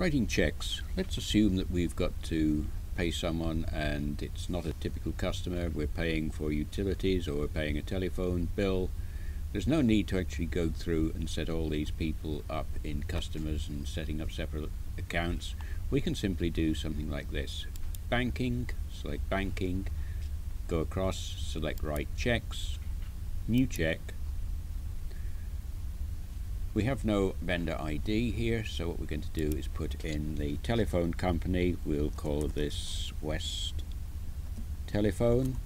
Writing checks. Let's assume that we've got to pay someone and it's not a typical customer. We're paying for utilities or we're paying a telephone bill. There's no need to actually go through and set all these people up in customers and setting up separate accounts. We can simply do something like this. Banking, select banking, go across, select write checks, new check. We have no vendor ID here, so what we're going to do is put in the telephone company. We'll call this West Telephone,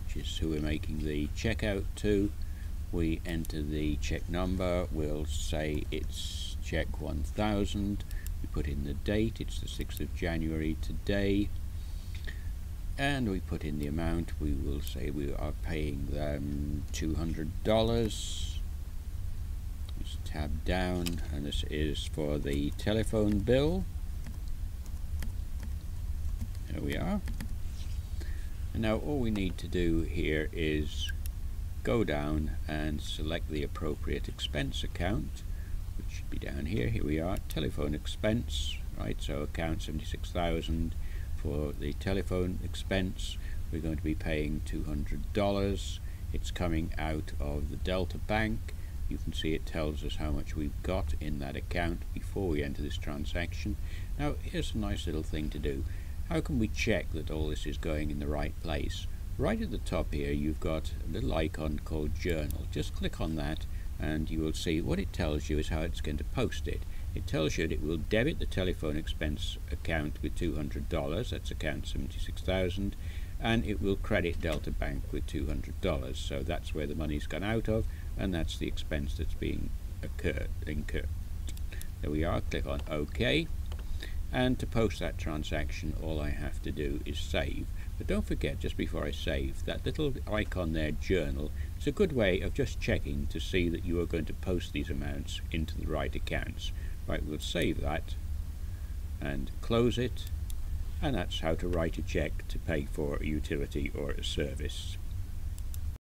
which is who we're making the check out to. We enter the check number. We'll say it's check 1000. We put in the date. It's the 6th of January today. And we put in the amount. We will say we are paying them $200. Just tab down, and this is for the telephone bill. There we are. And now all we need to do here is go down and select the appropriate expense account, which should be down here. Here we are, telephone expense, right? So account 76,000. For the telephone expense, we're going to be paying $200. It's coming out of the Delta Bank. You can see it tells us how much we've got in that account before we enter this transaction. Now here's a nice little thing to do. How can we check that all this is going in the right place? Right at the top here you've got a little icon called Journal. Just click on that and you will see what it tells you is how it's going to post it. It tells you that it will debit the telephone expense account with $200, that's account 76,000, and it will credit Delta Bank with $200. So that's where the money's gone out of, and that's the expense that's being incurred. There we are, click on OK. And to post that transaction, all I have to do is save. But don't forget, just before I save, that little icon there, Journal, it's a good way of just checking to see that you are going to post these amounts into the right accounts. Right, we'll save that and close it, and that's how to write a check to pay for a utility or a service.